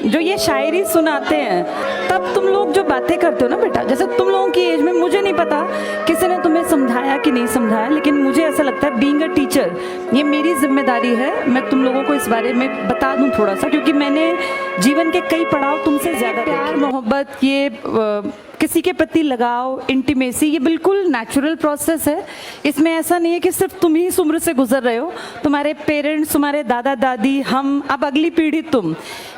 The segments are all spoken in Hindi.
जो ये शायरी सुनाते हैं, तब तुम लोग जो बातें करते हो ना बेटा, जैसे तुम लोगों की एज में, मुझे नहीं पता किसी ने तुम्हें समझाया कि नहीं समझाया, लेकिन मुझे ऐसा लगता है बीइंग अ टीचर ये मेरी जिम्मेदारी है, मैं तुम लोगों को इस बारे में बता दूं थोड़ा सा, क्योंकि मैंने जीवन के कई पड़ाव तुमसे ज़्यादा, प्यार मोहब्बत, ये किसी के प्रति लगाव, इंटीमेसी, ये बिल्कुल नेचुरल प्रोसेस है। इसमें ऐसा नहीं है कि सिर्फ तुम ही इस उम्र से गुजर रहे हो, तुम्हारे पेरेंट्स, तुम्हारे दादा दादी, हम, अब अगली पीढ़ी तुम,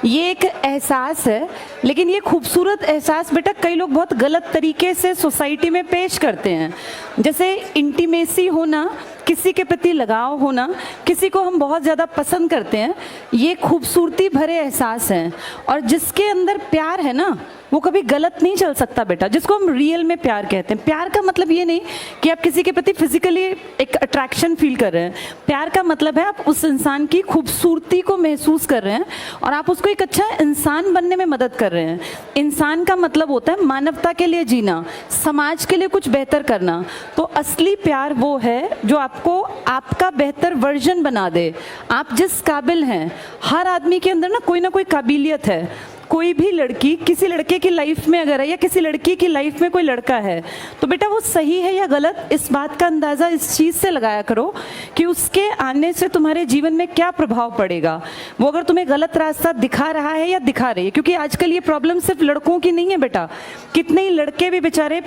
ये एक एहसास है। लेकिन ये खूबसूरत एहसास बेटा कई लोग बहुत गलत तरीके से सोसाइटी में पेश करते हैं। जैसे इंटीमेसी होना, किसी के प्रति लगाव होना, किसी को हम बहुत ज़्यादा पसंद करते हैं, ये खूबसूरती भरे एहसास हैं। और जिसके अंदर प्यार है ना, वो कभी गलत नहीं चल सकता बेटा, जिसको हम रियल में प्यार कहते हैं। प्यार का मतलब ये नहीं कि आप किसी के प्रति फिजिकली एक अट्रैक्शन फील कर रहे हैं। प्यार का मतलब है आप उस इंसान की खूबसूरती को महसूस कर रहे हैं और आप उसको एक अच्छा इंसान बनने में मदद कर रहे हैं। इंसान का मतलब होता है मानवता के लिए जीना, समाज के लिए कुछ बेहतर करना। तो असली प्यार वो है जो आपको आपका बेहतर वर्जन बना दे, आप जिस काबिल हैं। हर आदमी के अंदर ना कोई काबिलियत है। कोई भी लड़की किसी लड़के की लाइफ में अगर है, या किसी लड़की की लाइफ में कोई लड़का है, तो बेटा वो सही है या गलत, इस बात का अंदाज़ा इस चीज़ से लगाया करो कि उसके आने से तुम्हारे जीवन में क्या प्रभाव पड़ेगा। वो अगर तुम्हें गलत रास्ता दिखा रहा है या दिखा रही है, क्योंकि आजकल ये प्रॉब्लम सिर्फ लड़कों की नहीं है बेटा, कितने ही लड़के भी बेचारे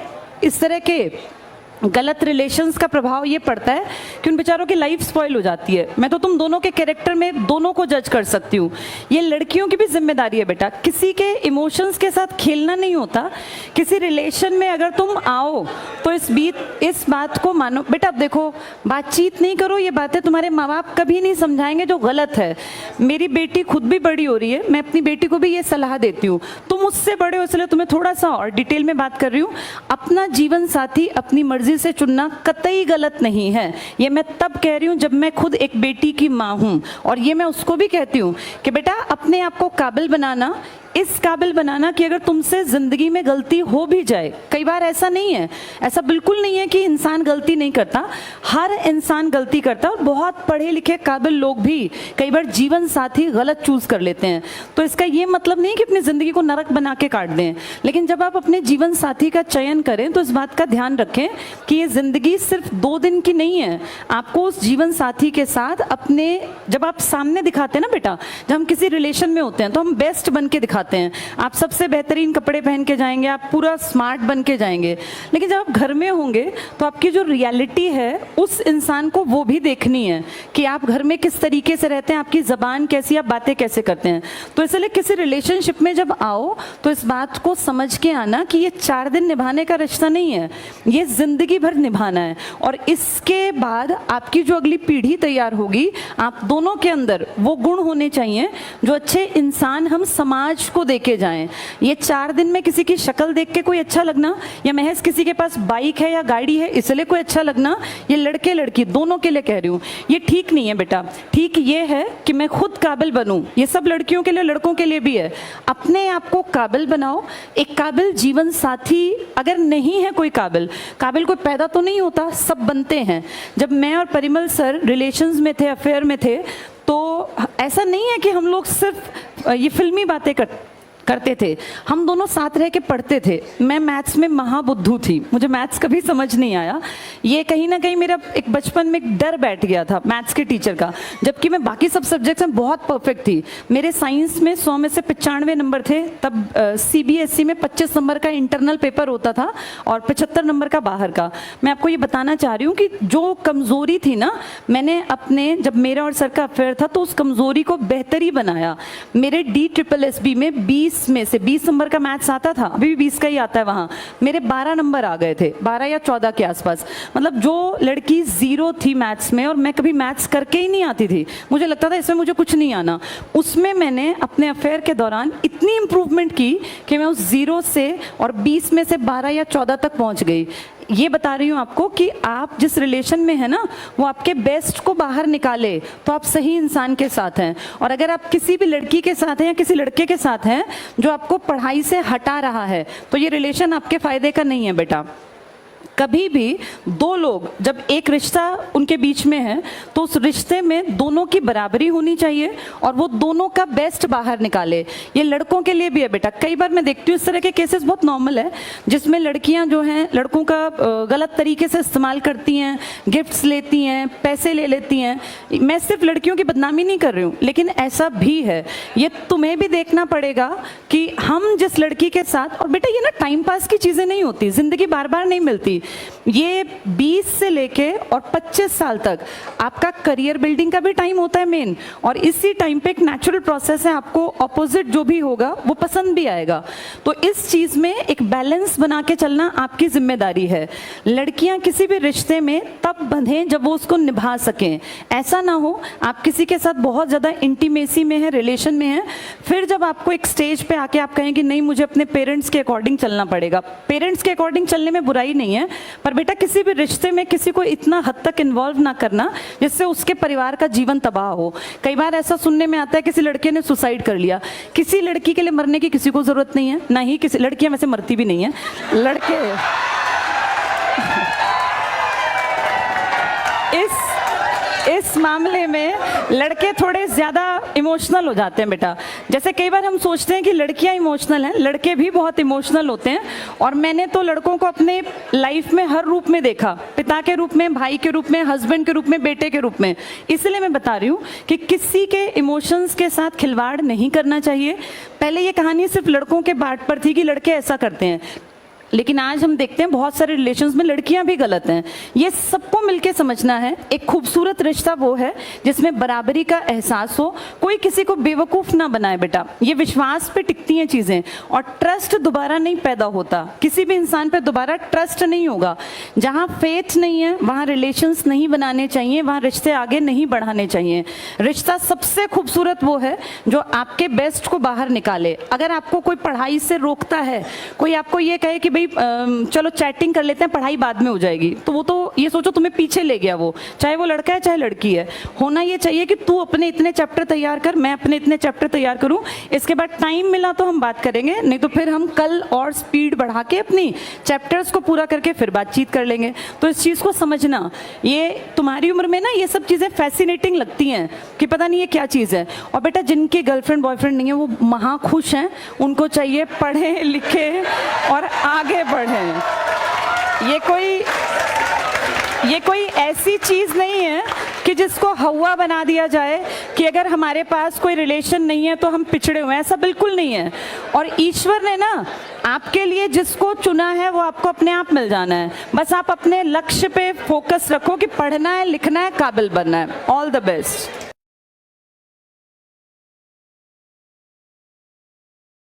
इस तरह के गलत रिलेशंस का प्रभाव ये पड़ता है कि उन बेचारों की लाइफ स्पॉइल हो जाती है। मैं तो तुम दोनों के कैरेक्टर में दोनों को जज कर सकती हूँ। ये लड़कियों की भी जिम्मेदारी है बेटा, किसी के इमोशंस के साथ खेलना नहीं होता। किसी रिलेशन में अगर तुम आओ तो इस बात को मानो बेटा। अब देखो, बातचीत नहीं करो, ये बातें तुम्हारे माँ बाप कभी नहीं समझाएंगे जो गलत है। मेरी बेटी खुद भी बड़ी हो रही है, मैं अपनी बेटी को भी ये सलाह देती हूँ। तुम मुझसे बड़े हो इसलिए तुम्हें थोड़ा सा और डिटेल में बात कर रही हूँ। अपना जीवन साथी अपनी मर्जी से चुनना कतई गलत नहीं है। ये मैं तब कह रही हूँ जब मैं खुद एक बेटी की माँ हूँ, और ये मैं उसको भी कहती हूँ कि बेटा अपने आप को काबिल बनाना, इस काबिल बनाना कि अगर तुमसे जिंदगी में गलती हो भी जाए, कई बार ऐसा नहीं है, ऐसा बिल्कुल नहीं है कि इंसान गलती नहीं करता, हर इंसान गलती करता है। और बहुत पढ़े लिखे काबिल लोग भी कई बार जीवन साथी गलत चूज कर लेते हैं। तो इसका ये मतलब नहीं कि अपनी जिंदगी को नरक बना के काट दें, लेकिन जब आप अपने जीवन साथी का चयन करें तो इस बात का ध्यान रखें कि ये जिंदगी सिर्फ 2 दिन की नहीं है। आपको उस जीवन साथी के साथ अपने, जब आप सामने दिखाते हैं ना बेटा, जब हम किसी रिलेशन में होते हैं तो हम बेस्ट बन के दिखाते हैं। आप सबसे बेहतरीन कपड़े पहन के जाएंगे, आप पूरा स्मार्ट बन के जाएंगे, लेकिन जब आप घर में होंगे तो आपकी जो रियलिटी है उस इंसान को वो भी देखनी है कि आप घर में किस तरीके से रहते हैं, आपकी जबान कैसी, आप बातें कैसे करते हैं। तो इसलिए किसी रिलेशनशिप में जब आओ तो इस बात को समझ के आना कि ये 4 दिन निभाने का रिश्ता नहीं है, ये जिंदगी भर निभाना है। और इसके बाद आपकी जो अगली पीढ़ी तैयार होगी, आप दोनों के अंदर वो गुण होने चाहिए जो अच्छे इंसान हम समाज को देके जाएं। ये 4 दिन में किसी की शक्ल देख के कोई अच्छा लगना, या महज किसी के पास बाइक है या गाड़ी है इसलिए कोई अच्छा लगना, ये लड़के लड़की दोनों के लिए कह रही हूँ, ये ठीक नहीं है बेटा। ठीक ये है कि मैं खुद काबिल बनूं, ये सब लड़कियों के लिए लड़कों के लिए भी है। अपने आप को काबिल बनाओ। एक काबिल जीवन साथी अगर नहीं है, कोई काबिल कोई पैदा तो नहीं होता, सब बनते हैं। जब मैं और परिमल सर रिलेशंस में थे, अफेयर में थे, तो ऐसा नहीं है कि हम लोग सिर्फ ये फिल्मी बातें करते थे, हम दोनों साथ रह के पढ़ते थे। मैं मैथ्स में महाबुद्धू थी, मुझे मैथ्स कभी समझ नहीं आया। ये कहीं ना कहीं मेरा एक बचपन में एक डर बैठ गया था मैथ्स के टीचर का, जबकि मैं बाकी सब सब्जेक्ट्स में बहुत परफेक्ट थी। मेरे साइंस में 100 में से 95 नंबर थे। तब CBSE में 25 नंबर का इंटरनल पेपर होता था और 75 नंबर का बाहर का। मैं आपको ये बताना चाह रही हूँ कि जो कमज़ोरी थी ना, मैंने अपने, जब मेरा और सर का अफेयर था तो उस कमज़ोरी को बेहतरी बनाया। मेरे DSSB में 20 में से 20 नंबर का मैथ्स आता था, अभी भी 20 का ही आता है वहाँ, मेरे 12 नंबर आ गए थे, 12 या 14 के आसपास। मतलब जो लड़की 0 थी मैथ्स में, और मैं कभी मैथ्स करके ही नहीं आती थी, मुझे लगता था इसमें मुझे कुछ नहीं आना, उसमें मैंने अपने अफेयर के दौरान इतनी इम्प्रूवमेंट की कि मैं उस 0 से और 20 में से 12 या 14 तक पहुँच गई। ये बता रही हूँ आपको कि आप जिस रिलेशन में है ना, वो आपके बेस्ट को बाहर निकाले तो आप सही इंसान के साथ हैं। और अगर आप किसी भी लड़की के साथ हैं या किसी लड़के के साथ हैं जो आपको पढ़ाई से हटा रहा है, तो ये रिलेशन आपके फायदे का नहीं है बेटा। कभी भी दो लोग जब एक रिश्ता उनके बीच में है तो उस रिश्ते में दोनों की बराबरी होनी चाहिए और वो दोनों का बेस्ट बाहर निकाले। ये लड़कों के लिए भी है बेटा। कई बार मैं देखती हूँ इस तरह के केसेस बहुत नॉर्मल है जिसमें लड़कियां जो हैं लड़कों का गलत तरीके से इस्तेमाल करती हैं, गिफ्ट्स लेती हैं, पैसे ले लेती हैं। मैं सिर्फ लड़कियों की बदनामी नहीं कर रही हूँ, लेकिन ऐसा भी है। ये तुम्हें भी देखना पड़ेगा कि हम जिस लड़की के साथ, और बेटा ये ना टाइम पास की चीज़ें नहीं होती, जिंदगी बार बार नहीं मिलती। ये 20 से लेके और 25 साल तक आपका करियर बिल्डिंग का भी टाइम होता है मेन, और इसी टाइम पे एक नेचुरल प्रोसेस है, आपको ऑपोजिट जो भी होगा वो पसंद भी आएगा। तो इस चीज़ में एक बैलेंस बना के चलना आपकी जिम्मेदारी है। लड़कियां किसी भी रिश्ते में तब बंधें जब वो उसको निभा सकें। ऐसा ना हो आप किसी के साथ बहुत ज़्यादा इंटीमेसी में है, रिलेशन में है, फिर जब आपको एक स्टेज पे आके आप कहें कि नहीं मुझे अपने पेरेंट्स के अकॉर्डिंग चलना पड़ेगा। पेरेंट्स के अकॉर्डिंग चलने में बुराई नहीं है, पर बेटा किसी भी रिश्ते में किसी को इतना हद तक इन्वॉल्व ना करना जिससे उसके परिवार का जीवन तबाह हो। कई बार ऐसा सुनने में आता है किसी लड़के ने सुसाइड कर लिया। किसी लड़की के लिए मरने की किसी को जरूरत नहीं है, ना ही किसी, लड़कियां वैसे मरती भी नहीं है, लड़के इस मामले में लड़के थोड़े ज़्यादा इमोशनल हो जाते हैं बेटा। जैसे कई बार हम सोचते हैं कि लड़कियां इमोशनल हैं, लड़के भी बहुत इमोशनल होते हैं। और मैंने तो लड़कों को अपने लाइफ में हर रूप में देखा, पिता के रूप में, भाई के रूप में, हस्बैंड के रूप में, बेटे के रूप में। इसलिए मैं बता रही हूँ कि किसी के इमोशंस के साथ खिलवाड़ नहीं करना चाहिए। पहले ये कहानी सिर्फ लड़कों के बाट पर थी कि लड़के ऐसा करते हैं, लेकिन आज हम देखते हैं बहुत सारे रिलेशंस में लड़कियां भी गलत हैं। ये सबको मिलके समझना है। एक खूबसूरत रिश्ता वो है जिसमें बराबरी का एहसास हो, कोई किसी को बेवकूफ़ ना बनाए बेटा। ये विश्वास पे टिकती हैं चीज़ें, और ट्रस्ट दोबारा नहीं पैदा होता। किसी भी इंसान पे दोबारा ट्रस्ट नहीं होगा। जहाँ फेथ नहीं है वहाँ रिलेशंस नहीं बनाने चाहिए, वहाँ रिश्ते आगे नहीं बढ़ाने चाहिए। रिश्ता सबसे खूबसूरत वो है जो आपके बेस्ट को बाहर निकाले। अगर आपको कोई पढ़ाई से रोकता है, कोई आपको ये कहे कि भाई चलो चैटिंग कर लेते हैं, पढ़ाई बाद में हो जाएगी, तो वो तो ये सोचो तुम्हें पीछे ले गया वो, चाहे वो लड़का है चाहे लड़की है। होना ये चाहिए कि तू अपने इतने चैप्टर तैयार कर, मैं अपने इतने चैप्टर तैयार करूं, इसके बाद टाइम मिला तो हम बात करेंगे, नहीं तो फिर हम कल और स्पीड बढ़ा के अपनी चैप्टर्स को पूरा करके फिर बातचीत कर लेंगे। तो इस चीज़ को समझना, ये तुम्हारी उम्र में ना ये सब चीज़ें फैसिनेटिंग लगती हैं कि पता नहीं ये क्या चीज़ है। और बेटा जिनकी गर्लफ्रेंड बॉयफ्रेंड नहीं है वो महा खुश हैं, उनको चाहिए पढ़े लिखे और आगे बढ़ें। ये कोई ऐसी चीज़ नहीं है कि जिसको हवा बना दिया जाए कि अगर हमारे पास कोई रिलेशन नहीं है तो हम पिछड़े हुए हैं, ऐसा बिल्कुल नहीं है। और ईश्वर ने ना आपके लिए जिसको चुना है वो आपको अपने आप मिल जाना है। बस आप अपने लक्ष्य पे फोकस रखो कि पढ़ना है, लिखना है, काबिल बनना है। All the best.